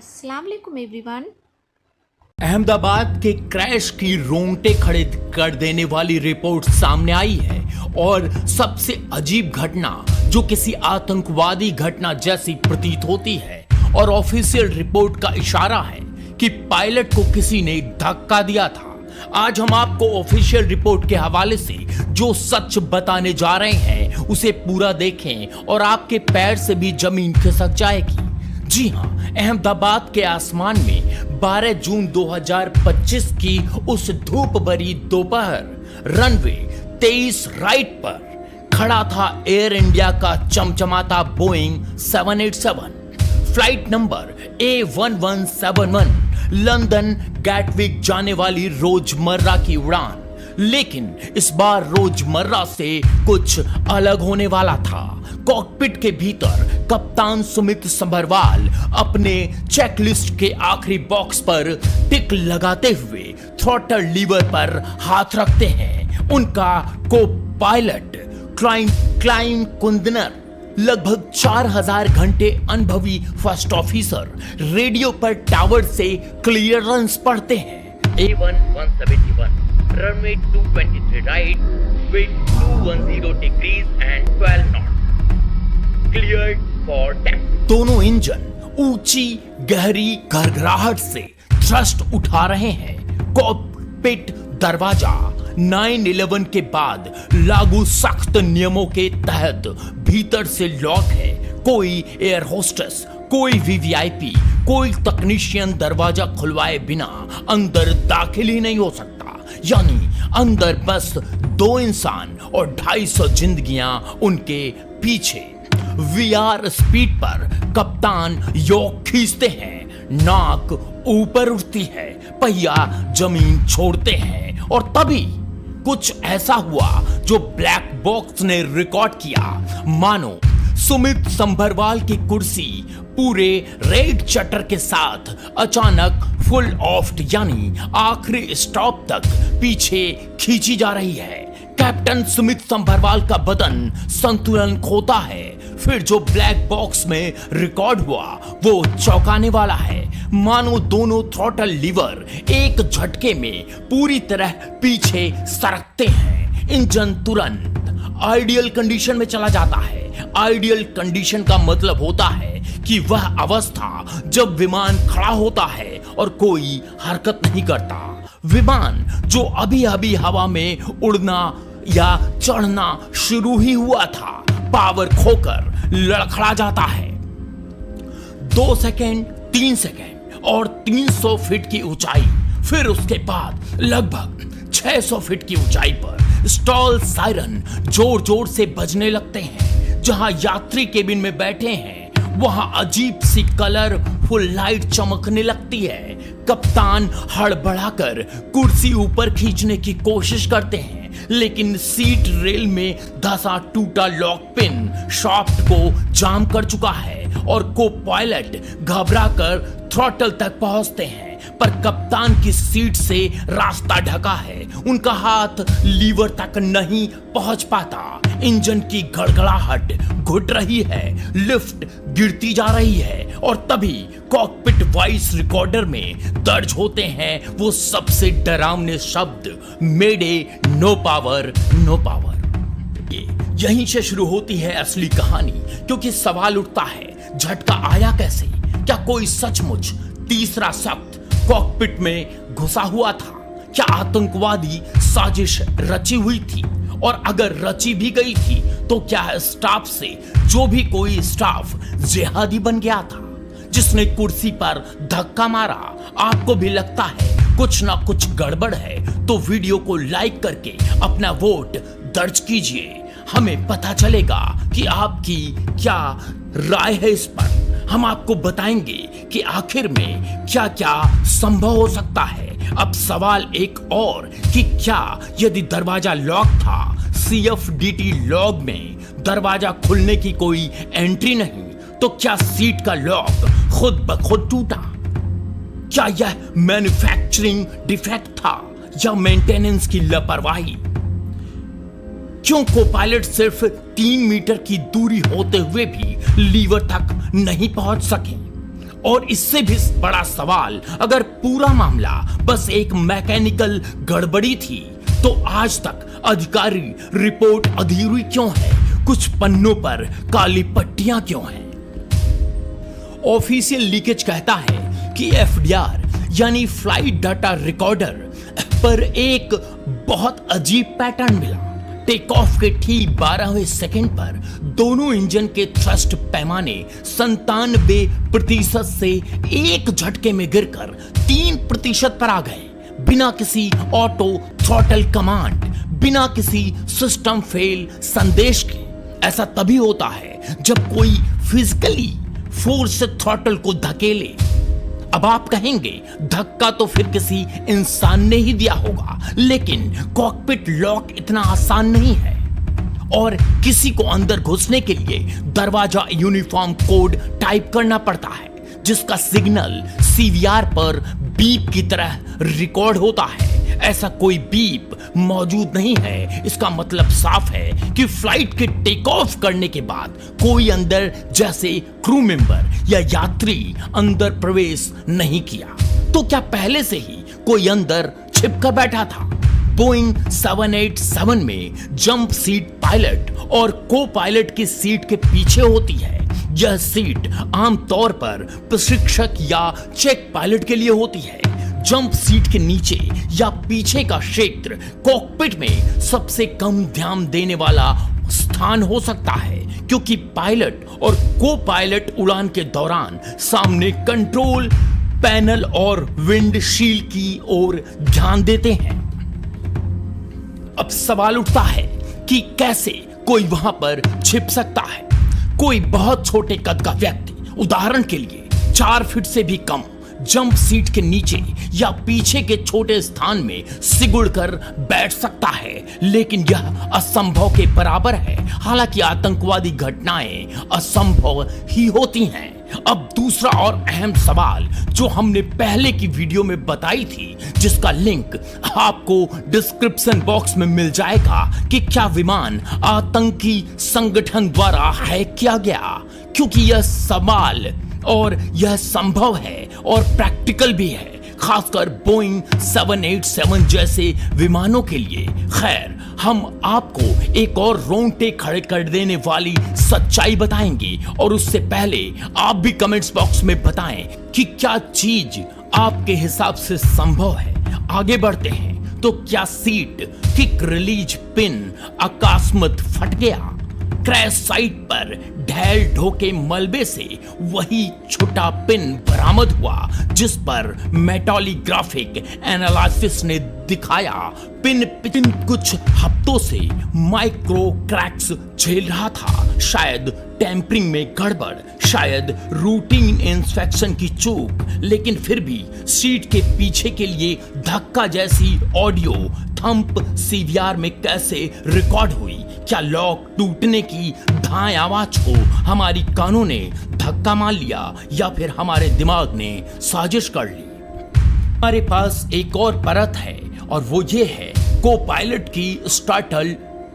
अस्सलाम वालेकुम एवरीवन। अहमदाबाद के क्रैश की रोंगटे खड़े कर देने वाली रिपोर्ट सामने आई है और सबसे अजीब घटना जो किसी आतंकवादी घटना जैसी प्रतीत होती है और ऑफिशियल रिपोर्ट का इशारा है कि पायलट को किसी ने धक्का दिया था। आज हम आपको ऑफिशियल रिपोर्ट के हवाले से जो सच बताने जा रहे हैं उसे पूरा देखें और आपके पैर से भी जमीन खिसक जाएगी। जी हां, अहमदाबाद के आसमान में 12 जून 2025 की उस धूप भरी दोपहर रनवे 23 राइट पर खड़ा था एयर इंडिया का चमचमाता Boeing 787 flight number A1171 London Gatwick जाने वाली रोजमर्रा की उड़ान। लेकिन इस बार रोजमर्रा से कुछ अलग होने वाला था। कॉकपिट के भीतर कप्तान सुमित संभरवाल अपने चेकलिस्ट के आखिरी बॉक्स पर टिक लगाते हुए थ्रॉटल लीवर पर हाथ रखते हैं। उनका को पायलट क्लाइम कुंदनर लगभग 4000 घंटे अनुभवी फर्स्ट ऑफिसर रेडियो पर टावर से क्लियरेंस पढ़ते हैं। A1171 runway 223 right wind 210 degrees and 12 knots cleared for taxi। दोनों इंजन ऊंची गहरी घरघराहट से थ्रस्ट उठा रहे हैं। कॉकपिट दरवाजा 9/11 के बाद लागू सख्त नियमों के तहत भीतर से लॉक है। कोई एयर होस्टेस, कोई वीवीआईपी, कोई तकनीशियन दरवाजा खुलवाए बिना अंदर दाखिल ही नहीं हो सकता। यानी अंदर बस 2 इंसान और 250 जिंदगियां उनके पीछे। वीआर स्पीड पर कप्तान योक खींचते हैं, नाक ऊपर उठती है, पहिया जमीन छोड़ते हैं और तभी कुछ ऐसा हुआ जो ब्लैक बॉक्स ने रिकॉर्ड किया। मानो सुमित संभरवाल की कुर्सी पूरे रेड चटर के साथ अचानक फुल ऑफ्ट यानी आखिरी स्टॉप तक पीछे खींची जा रही है। कैप्टन सुमित संभरवाल का बदन संतुलन खोता है। फिर जो ब्लैक बॉक्स में रिकॉर्ड हुआ वो चौंकाने वाला है। मानो दोनों थ्रॉटल लीवर एक झटके में पूरी तरह पीछे सरकते हैं। इंजन तुरंत आइडियल कंडीशन में चला जाता है। आइडियल कंडीशन का मतलब होता है कि वह अवस्था जब विमान खड़ा होता है और कोई हरकत नहीं करता। विमान जो अभी अभी हवा में उड़ना या चढ़ना शुरू ही हुआ था, पावर खोकर लड़खड़ा जाता है। 2 सेकेंड, 3 सेकेंड और 300 फीट की ऊंचाई, फिर उसके बाद लगभग 600 फीट की ऊंचाई पर स्टॉल सायरन जोर जोर से बजने लगते हैं। जहां यात्री केबिन में बैठे हैं वहां अजीब सी कलरफुल लाइट चमकने लगती है। कप्तान हड़बड़ाकर कुर्सी ऊपर खींचने की कोशिश करते हैं, लेकिन सीट रेल में धंसा टूटा लॉक पिन शाफ्ट को जाम कर चुका है और को पायलट घबराकर थ्रॉटल तक पहुंचते हैं, पर कप्तान की सीट से रास्ता ढका है। उनका हाथ लीवर तक नहीं पहुंच पाता। इंजन की गड़गड़ाहट घुट रही है, लिफ्ट गिरती जा रही है और तभी कॉकपिट वॉइस रिकॉर्डर में दर्ज होते हैं वो सबसे डरावने शब्द, मेडे, नो पावर, नो पावर। यहीं से शुरू होती है असली कहानी, क्योंकि सवाल उठता है झटका आया कैसे? क्या कोई सचमुच तीसरा शख्स कॉकपिट में घुसा हुआ था? क्या आतंकवादी साजिश रची हुई थी? और अगर रची भी गई थी तो क्या स्टाफ से जो भी कोई स्टाफ जिहादी बन गया था जिसने कुर्सी पर धक्का मारा? आपको भी लगता है कुछ ना कुछ गड़बड़ है तो वीडियो को लाइक करके अपना वोट दर्ज कीजिए। हमें पता चलेगा कि आपकी क्या राय है इस पर। हम आपको बताएंगे कि आखिर में क्या क्या संभव हो सकता है। अब सवाल एक और कि क्या यदि दरवाजा लॉक था, CFDT लॉग में दरवाजा खुलने की कोई एंट्री नहीं, तो क्या सीट का लॉक खुद ब खुद टूटा? क्या यह मैन्युफैक्चरिंग डिफेक्ट था या मेंटेनेंस की लापरवाही? क्यों को पायलट सिर्फ 3 मीटर की दूरी होते हुए भी लीवर तक नहीं पहुंच सके? और इससे भी बड़ा सवाल, अगर पूरा मामला बस एक मैकेनिकल गड़बड़ी थी तो आज तक अधिकारी रिपोर्ट अधूरी क्यों है? कुछ पन्नों पर काली पट्टियां क्यों हैं? ऑफिशियल लीकेज कहता है कि एफडीआर यानी फ्लाइट डाटा रिकॉर्डर पर एक बहुत अजीब पैटर्न मिला। टेक ऑफ के ठीक 12वें सेकंड पर दोनों इंजन के थ्रस्ट पैमाने 97% से एक झटके में गिरकर 3% पर आ गए, बिना किसी ऑटो थ्रॉटल कमांड, बिना किसी सिस्टम फेल संदेश के। ऐसा तभी होता है जब कोई फिजिकली फोर्स से थ्रॉटल को धकेले। अब आप कहेंगे धक्का तो फिर किसी इंसान ने ही दिया होगा, लेकिन कॉकपिट लॉक इतना आसान नहीं है और किसी को अंदर घुसने के लिए दरवाजा यूनिफॉर्म कोड टाइप करना पड़ता है, जिसका सिग्नल सीवीआर पर बीप की तरह रिकॉर्ड होता है। ऐसा कोई बीप मौजूद नहीं है। इसका मतलब साफ है कि फ्लाइट के टेक ऑफ करने के बाद कोई अंदर, जैसे क्रू मेंबर या यात्री, अंदर प्रवेश नहीं किया। तो क्या पहले से ही कोई अंदर छिपकर बैठा था? बोइंग 787 में जंप सीट पायलट और को पायलट की सीट के पीछे होती है। यह सीट आमतौर पर प्रशिक्षक या चेक पायलट के लिए होती है। जंप सीट के नीचे या पीछे का क्षेत्र कॉकपिट में सबसे कम ध्यान देने वाला स्थान हो सकता है, क्योंकि पायलट और को पायलट उड़ान के दौरान सामने कंट्रोल पैनल और विंडशील्ड की ओर ध्यान देते हैं। अब सवाल उठता है कि कैसे कोई वहां पर छिप सकता है? कोई बहुत छोटे कद का व्यक्ति, उदाहरण के लिए 4 फीट से भी कम, जंप सीट के नीचे या पीछे के छोटे स्थान में सिकुड़ कर बैठ सकता है, लेकिन यह असंभव के बराबर है। हालांकि आतंकवादी घटनाएं असंभव ही होती हैं। अब दूसरा और अहम सवाल जो हमने पहले की वीडियो में बताई थी, जिसका लिंक आपको डिस्क्रिप्शन बॉक्स में मिल जाएगा, कि क्या विमान आतंकी संगठन द्वारा हैक किया गया? क्योंकि यह सवाल और यह संभव है और प्रैक्टिकल भी है, खासकर बोइंग 787 जैसे विमानों के लिए। खैर, हम आपको एक और रोंगटे खड़े कर देने वाली सच्चाई बताएंगे, और उससे पहले आप भी कमेंट्स बॉक्स में बताएं कि क्या चीज आपके हिसाब से संभव है। आगे बढ़ते हैं तो क्या सीट किक रिलीज पिन अकस्मात फट गया? क्रैश साइट पर ढेर ढोके मलबे से वही छोटा पिन बरामद हुआ जिस पर मेटालिग्राफिक एनालिसिस ने दिखाया पिन कुछ हफ्तों से माइक्रो क्रैक्स झेल रहा था। शायद टेम्परिंग में गड़बड़, शायद रूटीन इंस्पेक्शन की चूक, लेकिन फिर भी सीट के पीछे के लिए धक्का जैसी ऑडियो थंप सीवीआर में कैसे रिकॉर्ड हुई? क्या लॉक टूटने की धाय आवाज को हमारी कानों ने धक्का मार लिया, या फिर हमारे दिमाग ने साजिश कर ली? हमारे पास एक और परत है, और वो ये है को पायलट की स्टार्टल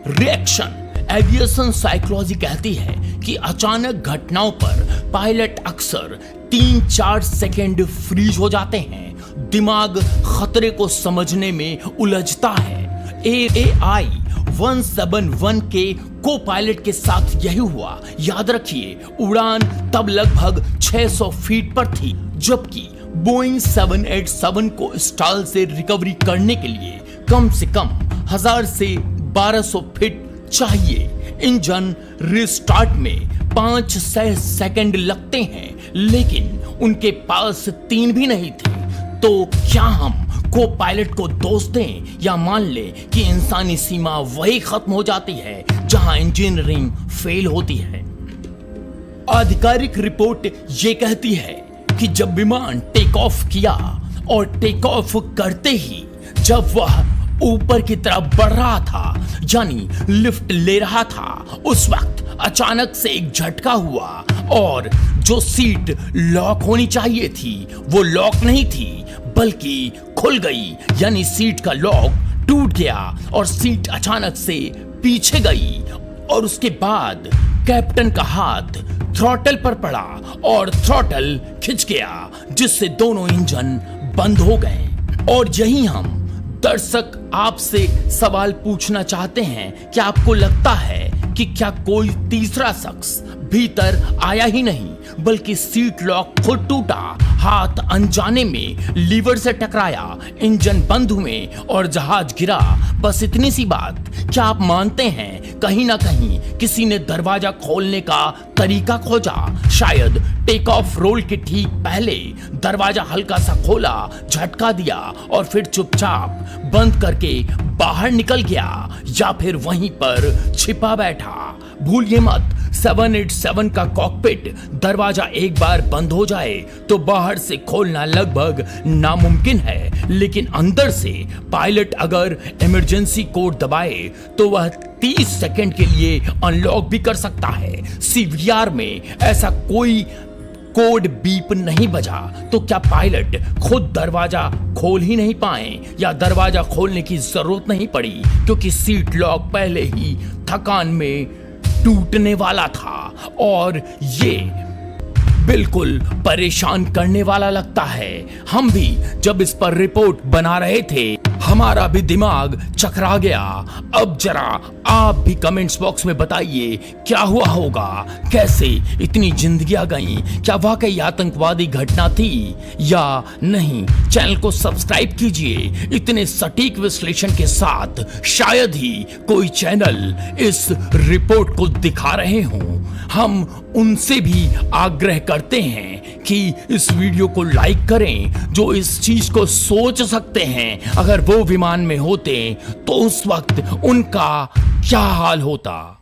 रिएक्शन। एविएशन साइकोलॉजी कहती है कि अचानक घटनाओं पर पायलट अक्सर 3-4 सेकेंड फ्रीज हो जाते हैं। दिमाग खतरे को समझने में उलझता है। AI 171 के को पायलट के साथ यही हुआ। याद रखिए, उड़ान तब लगभग 600 फीट पर थी, जबकि बोइंग 787 को स्टॉल से रिकवरी करने के लिए कम से कम 1000 से 1200 फीट चाहिए। इंजन रिस्टार्ट में 5-6 सेकंड लगते हैं, लेकिन उनके पास 3 भी नहीं थे। तो क्या हम को पायलट को दोष दें, या मान ले कि इंसानी सीमा वही खत्म हो जाती है जहां इंजीनियरिंग फेल होती है? आधिकारिक रिपोर्ट ये कहती है कि जब विमान टेक ऑफ किया और टेक ऑफ करते ही जब वह ऊपर की तरफ बढ़ रहा था, यानी लिफ्ट ले रहा था, उस वक्त अचानक से एक झटका हुआ और जो सीट लॉक होनी चाहिए थी वो लॉक नहीं थी, बल्कि खुल गई। यानी सीट का लॉक टूट गया और सीट अचानक से पीछे गई, और उसके बाद कैप्टन का हाथ थ्रॉटल पर पड़ा और थ्रॉटल खिंच गया, जिससे दोनों इंजन बंद हो गए। और यही हम दर्शक आपसे सवाल पूछना चाहते हैं कि आपको लगता है कि क्या कोई तीसरा शख्स भीतर आया ही नहीं, बल्कि सीट लॉक खुद टूटा, हाथ अनजाने में लीवर से टकराया, इंजन बंद हुए और जहाज गिरा। बस इतनी सी बात। क्या आप मानते हैं कहीं ना कहीं किसी ने दरवाजा खोलने का तरीका खोजा? शायद टेक ऑफ रोल के ठीक पहले दरवाजा हल्का सा खोला, झटका दिया और फिर चुपचाप बंद करके बाहर निकल गया, या फिर वहीं पर छिपा बैठा। भूलिए मत, 787 का कॉकपिट दरवाजा एक बार बंद हो जाए तो बाहर से खोलना लगभग नामुमकिन है, लेकिन अंदर से पायलट अगर इमरजेंसी कोड दबाए तो वह 30 सेकंड के लिए अनलॉक भी कर सकता है। सीवीआर में ऐसा कोई कोड बीप नहीं बजा, तो क्या पायलट खुद दरवाजा खोल ही नहीं पाए, या दरवाजा खोलने की जरूरत नहीं पड़ी क्योंकि सीट लॉक पहले ही थकान में टूटने वाला था? और ये बिल्कुल परेशान करने वाला लगता है। हम भी जब इस पर रिपोर्ट बना रहे थे, हमारा भी दिमाग चकरा गया। अब जरा आप भी कमेंट्स बॉक्स में बताइए क्या हुआ होगा, कैसे इतनी जिंदगियां गईं, क्या वाकई आतंकवादी घटना थी या नहीं? चैनल को सब्सक्राइब कीजिए। इतने सटीक विश्लेषण के साथ शायद ही कोई चैनल इस रिपोर्ट को दिखा रहे हों। हम उनसे भी आग्रह करते हैं कि इस वीडियो को लाइक करें जो इस चीज को सोच सकते हैं अगर वो विमान में होते तो उस वक्त उनका क्या हाल होता।